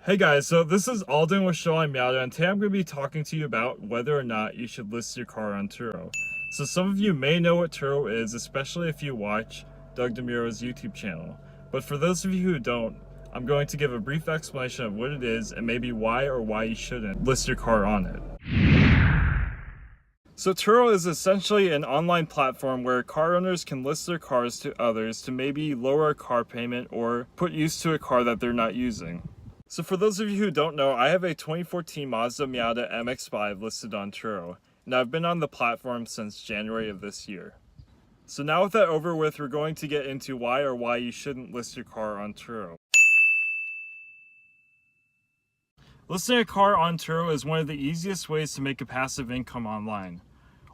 Hey guys, so this is Alden with Show on Miata, and today I'm going to be talking to you about whether or not you should list your car on Turo. So some of you may know what Turo is, especially if you watch Doug DeMuro's YouTube channel. But for those of you who don't, I'm going to give a brief explanation of what it is and maybe why you shouldn't list your car on it. So Turo is essentially an online platform where car owners can list their cars to others to maybe lower a car payment or put use to a car that they're not using. So for those of you who don't know, I have a 2014 Mazda Miata MX-5 listed on Turo, and I've been on the platform since January of this year. So now with that over with, we're going to get into why you shouldn't list your car on Turo. Listing a car on Turo is one of the easiest ways to make a passive income online.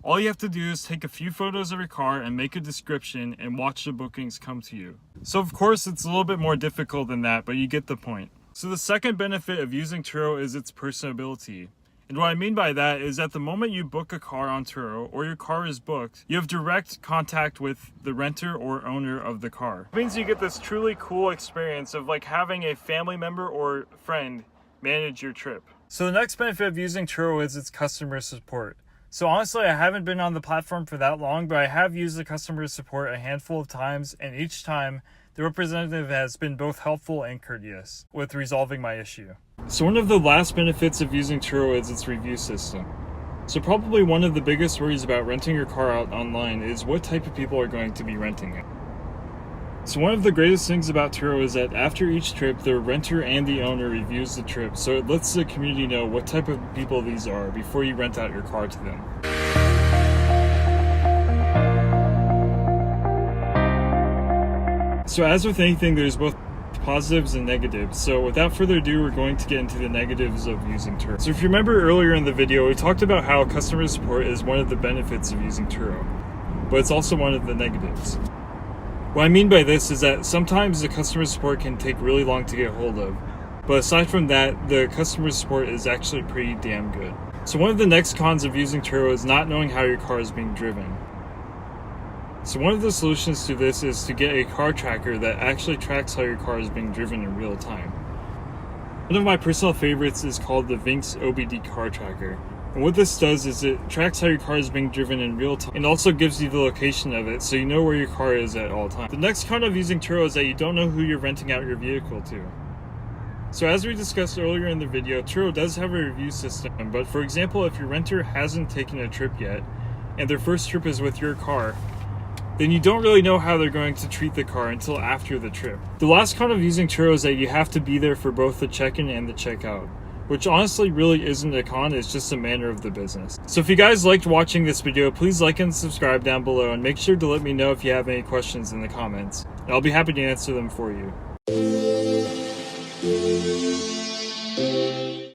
All you have to do is take a few photos of your car and make a description and watch the bookings come to you. So of course it's a little bit more difficult than that, but you get the point. So the second benefit of using Turo is its personability. And what I mean by that is at the moment you book a car on Turo or your car is booked, you have direct contact with the renter or owner of the car. It means you get this truly cool experience of like having a family member or friend manage your trip. So the next benefit of using Turo is its customer support. So honestly, I haven't been on the platform for that long, but I have used the customer support a handful of times, and each time the representative has been both helpful and courteous with resolving my issue. So one of the last benefits of using Turo is its review system. So probably one of the biggest worries about renting your car out online is what type of people are going to be renting it. So one of the greatest things about Turo is that after each trip, the renter and the owner reviews the trip, so it lets the community know what type of people these are before you rent out your car to them. So as with anything, there's both positives and negatives. So without further ado, we're going to get into the negatives of using Turo. So if you remember earlier in the video, we talked about how customer support is one of the benefits of using Turo, but it's also one of the negatives. What I mean by this is that sometimes the customer support can take really long to get hold of, but aside from that, the customer support is actually pretty damn good. So one of the next cons of using Turo is not knowing how your car is being driven. So one of the solutions to this is to get a car tracker that actually tracks how your car is being driven in real time. One of my personal favorites is called the Vinx OBD car tracker. And what this does is it tracks how your car is being driven in real time and also gives you the location of it so you know where your car is at all times. The next con of using Turo is that you don't know who you're renting out your vehicle to. So as we discussed earlier in the video, Turo does have a review system, but for example, if your renter hasn't taken a trip yet and their first trip is with your car, then you don't really know how they're going to treat the car until after the trip. The last con of using Turo is that you have to be there for both the check-in and the check-out, which honestly really isn't a con, it's just a manner of the business. So if you guys liked watching this video, please like and subscribe down below, and make sure to let me know if you have any questions in the comments, and I'll be happy to answer them for you.